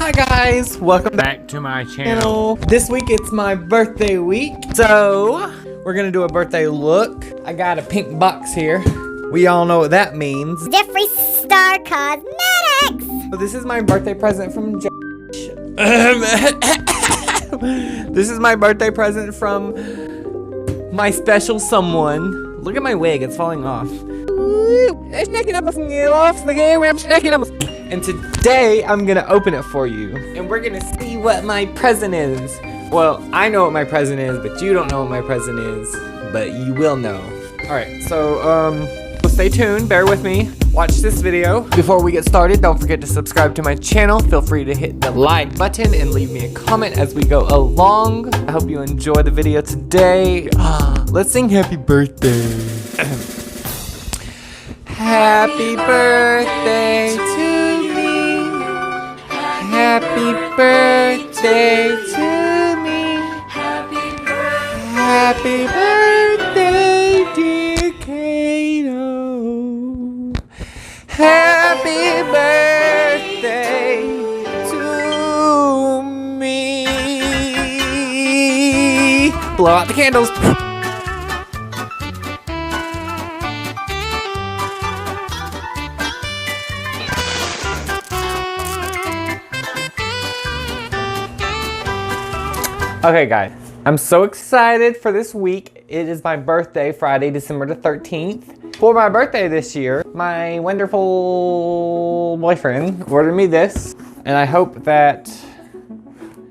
Hi guys, welcome back to my channel. This week it's my birthday week, so we're gonna do a birthday look. I got a pink box here. We all know what that means. Jeffree Star Cosmetics! So this is my birthday present from This is my birthday present from my special someone. Look at my wig, it's falling off. And today I'm gonna open it for you, and we're gonna see what my present is. Well, I know what my present is, but you don't know what my present is, but you will know. All right, so stay tuned, bear with me, watch this video. Before we get started, don't forget to subscribe to my channel. Feel free to hit the like button and leave me a comment as we go along. I hope you enjoy the video today. Let's sing happy birthday. Happy birthday to me. Happy birthday to me. Happy birthday, dear Kato. Happy birthday to me. Blow out the candles. Okay guys, I'm so excited for this week. It is my birthday, Friday, December the 13th. For my birthday this year, my wonderful boyfriend ordered me this, and I hope that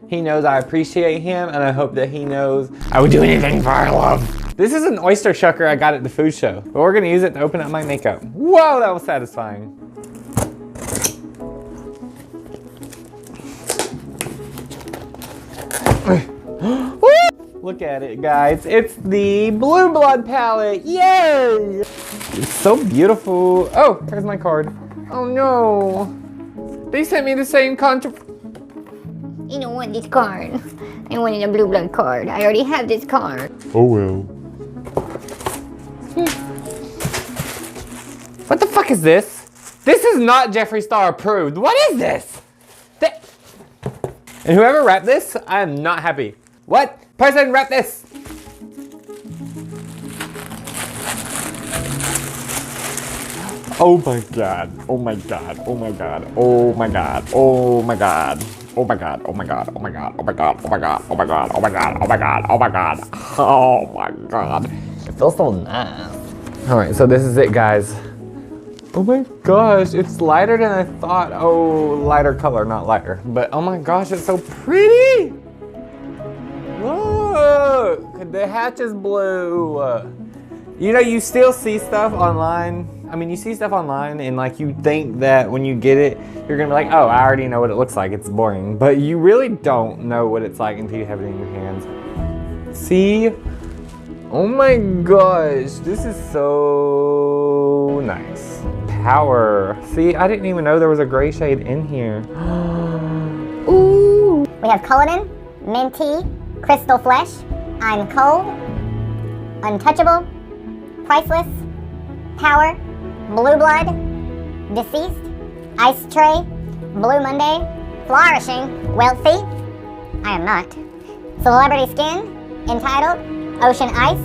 he knows I appreciate him, and I hope that he knows I would do anything for our love. This is an oyster shucker I got at the food show, but we're gonna use it to open up my makeup. Whoa, that was satisfying. Look at it, guys. It's the Blue Blood palette. Yay! It's so beautiful. Oh, here's my card. Oh no. They sent me the same You don't want this card. I wanted a Blue Blood card. I already have this card. Oh well. What the fuck is this? This is not Jeffree Star approved. What is this? And whoever wrapped this, I am not happy. What? Person wrap this! Oh my god, oh my god, oh my god, oh my god, oh my god, oh my god, oh my god, oh my god, oh my god, oh my god, oh my god, oh my god, oh my god, oh my god, oh my god. It feels so nice. Alright, so this is it, guys. Oh my gosh, it's lighter than I thought. Oh, lighter color, not lighter. But oh my gosh, it's so pretty! Look, the hatch is blue. You know, you still see stuff online. I mean, you see stuff online and like you think that when you get it, you're gonna be like, oh, I already know what it looks like. It's boring. But you really don't know what it's like until you have it in your hands. See? Oh my gosh, this is so nice. Power. See, I didn't even know there was a gray shade in here. Ooh. We have Cullinan, Minty, Crystal Flesh, I'm Cold, Untouchable, Priceless, Power, Blue Blood, Deceased, Ice Tray, Blue Monday, Flourishing, Wealthy, I am not, Celebrity Skin, Entitled, Ocean Ice,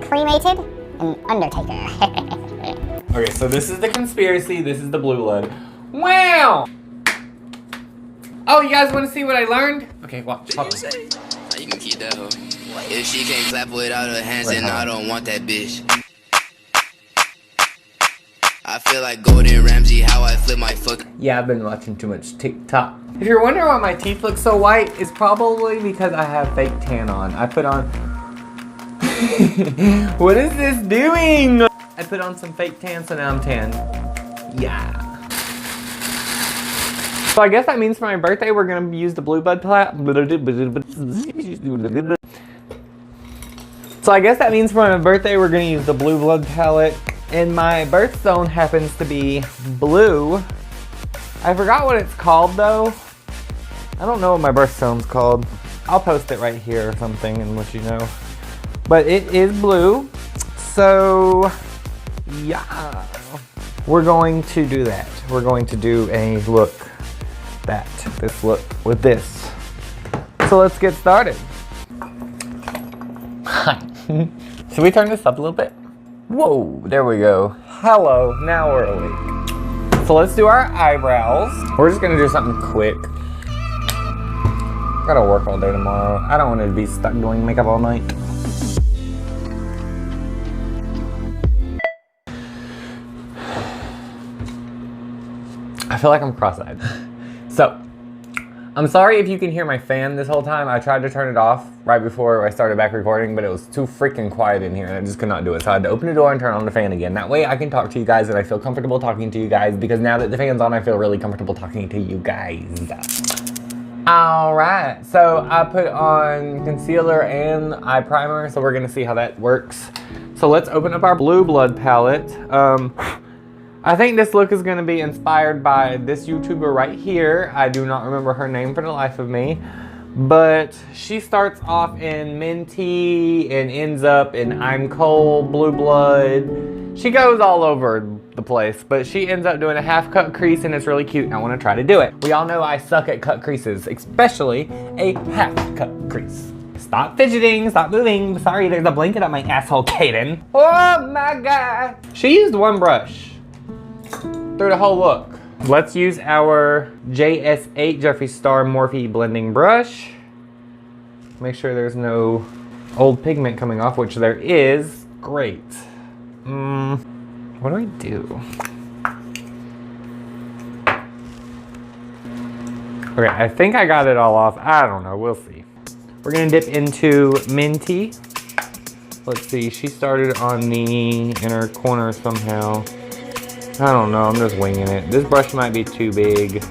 Cremated, and Undertaker. Okay, so this is the conspiracy, this is the Blue Blood. Wow! Oh, you guys want to see what I learned? Okay, watch. You can keep that hoe. If she can't clap without her hands, then I don't want that bitch. I feel like Gordon Ramsay, how I flip my fuck. Yeah, I've been watching too much TikTok. If you're wondering why my teeth look so white, it's probably because I have fake tan on. I put on... What is this doing? I put on some fake tan, so now I'm tan. Yeah. So I guess that means for my birthday, we're gonna use the Blue Blood palette. So I guess that means for my birthday, we're gonna use the Blue Blood palette. And my birthstone happens to be blue. I forgot what it's called though. I don't know what my birthstone's called. I'll post it right here or something and let you know. But it is blue. So yeah, we're going to do that. We're going to do a look this look with this. So let's get started. Should we turn this up a little bit? Whoa, there we go. Hello, now we're awake. So let's do our eyebrows. We're just gonna do something quick. Gotta work all day tomorrow. I don't want to be stuck doing makeup all night. I feel like I'm cross-eyed. So, I'm sorry if you can hear my fan this whole time. I tried to turn it off right before I started back recording, but it was too freaking quiet in here and I just could not do it. So I had to open the door and turn on the fan again. That way I can talk to you guys and I feel comfortable talking to you guys, because now that the fan's on, I feel really comfortable talking to you guys. All right, so I put on concealer and eye primer, so we're gonna see how that works. So let's open up our Blue Blood palette. I think this look is gonna be inspired by this YouTuber right here. I do not remember her name for the life of me, but she starts off in Minty and ends up in I'm Cold, Blue Blood. She goes all over the place, but she ends up doing a half cut crease and it's really cute and I wanna try to do it. We all know I suck at cut creases, especially a half cut crease. Stop fidgeting, stop moving. Sorry, there's a blanket on my asshole, Kaden. Oh my God. She used one brush through the whole look. Let's use our JS8 Jeffree Star Morphe blending brush. Make sure there's no old pigment coming off, which there is. Great. What do I do? Okay, I think I got it all off. I don't know, we'll see. We're gonna dip into Minty. Let's see, she started on the inner corner somehow. I don't know, I'm just winging it. This brush might be too big.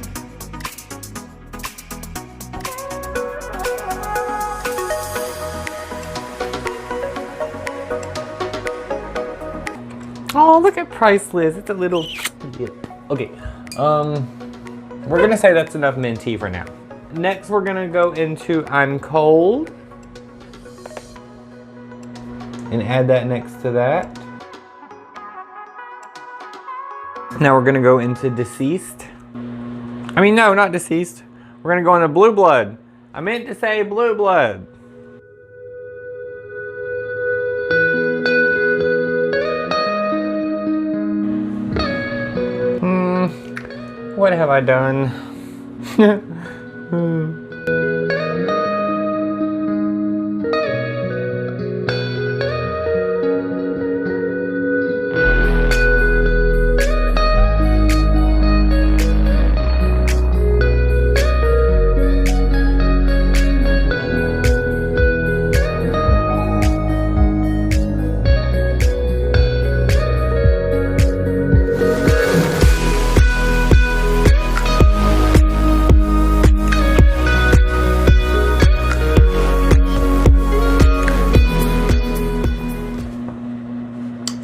Oh, look at Priceless. It's a little dip. Okay, we're gonna say that's enough Minty for now. Next, we're gonna go into I'm Cold and add that next to that. Now we're gonna go into Deceased. I mean, no, not Deceased. We're gonna go into Blue Blood. I meant to say Blue Blood. What have I done?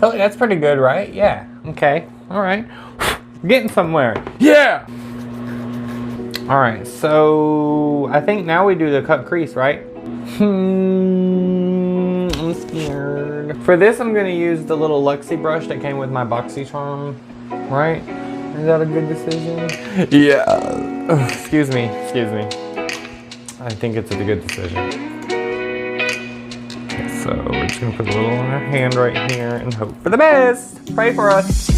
Oh, that's pretty good, right? Yeah, okay, all right. We're getting somewhere, yeah! All right, so I think now we do the cut crease, right? I'm scared. For this, I'm gonna use the little Luxie brush that came with my BoxyCharm, right? Is that a good decision? Yeah. Excuse me. I think it's a good decision. So we're just gonna put a little on our hand right here and hope for the best. Pray for us.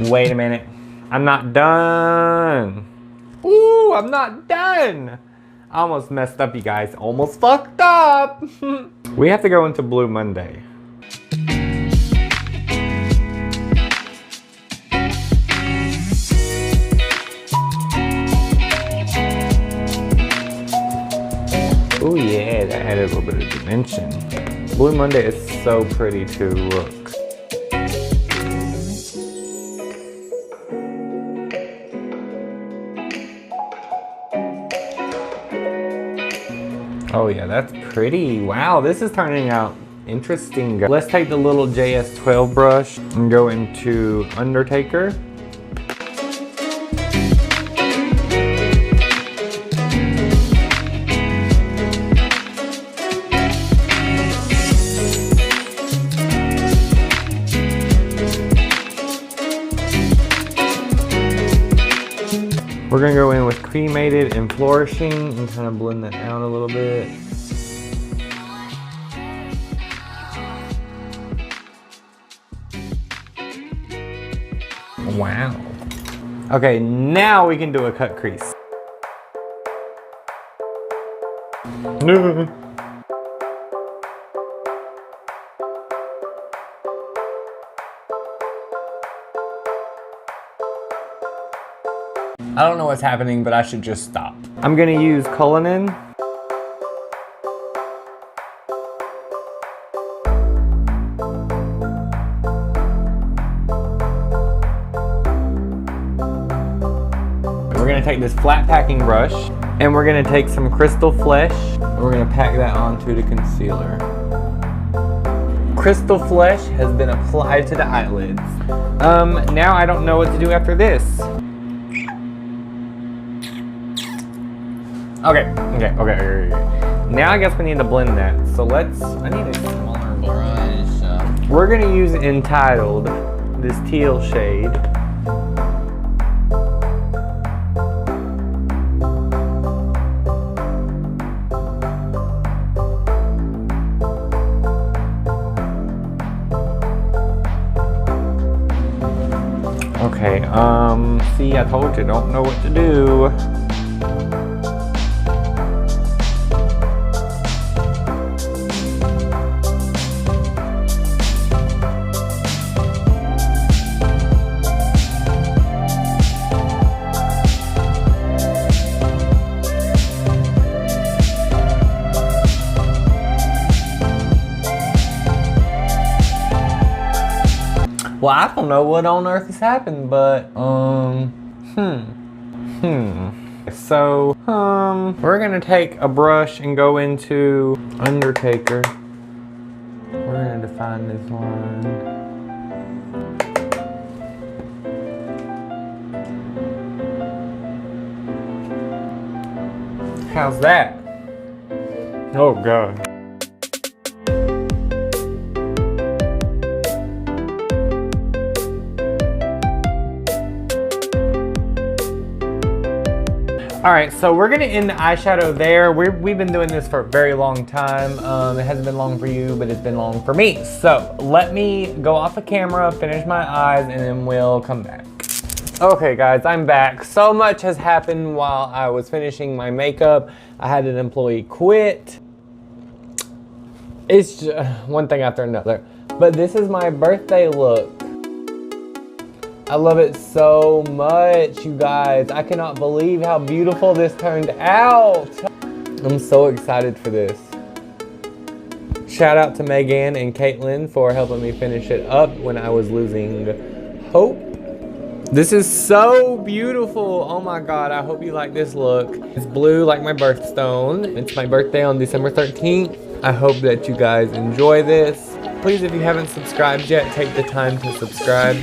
Wait a minute. I'm not done. Ooh, I'm not done. I almost messed up, you guys. Almost fucked up. We have to go into Blue Monday. Oh yeah, that added a little bit of dimension. Blue Monday is so pretty to look. Oh yeah, that's pretty. Wow, this is turning out interesting. Let's take the little JS12 brush and go into Undertaker. We're gonna go in with cremated and flourishing and kind of blend that out a little bit. Wow. Okay, now we can do a cut crease. No. I don't know what's happening, but I should just stop. I'm gonna use Cullinan. We're gonna take this flat packing brush and we're gonna take some Crystal Flesh and we're gonna pack that onto the concealer. Crystal Flesh has been applied to the eyelids. Now I don't know what to do after this. Okay. Now I guess we need to blend that. So I need a smaller brush. We're gonna use Entitled, this teal shade. Okay, see, I told you, don't know what to do. Well, I don't know what on earth has happened, but, So, we're gonna take a brush and go into Undertaker. We're gonna define this line. How's that? Oh, God. All right, so we're gonna end the eyeshadow there. We've been doing this for a very long time. It hasn't been long for you, but it's been long for me. So let me go off the camera, finish my eyes, and then we'll come back. Okay guys, I'm back. So much has happened while I was finishing my makeup. I had an employee quit. It's just one thing after another. But this is my birthday look. I love it so much, you guys. I cannot believe how beautiful this turned out. I'm so excited for this. Shout out to Megan and Caitlin for helping me finish it up when I was losing hope. This is so beautiful. Oh my God, I hope you like this look. It's blue like my birthstone. It's my birthday on December 13th. I hope that you guys enjoy this. Please, if you haven't subscribed yet, take the time to subscribe.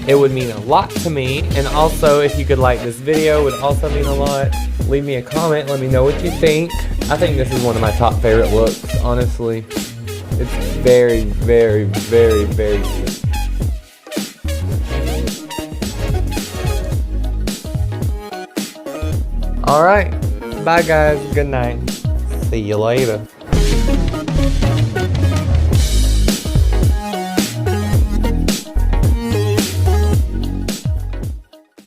It would mean a lot to me. And also, if you could like this video, it would also mean a lot. Leave me a comment, let me know what you think. I think this is one of my top favorite looks, honestly. It's very, very, very, very cute. All right, bye guys, good night. See you later.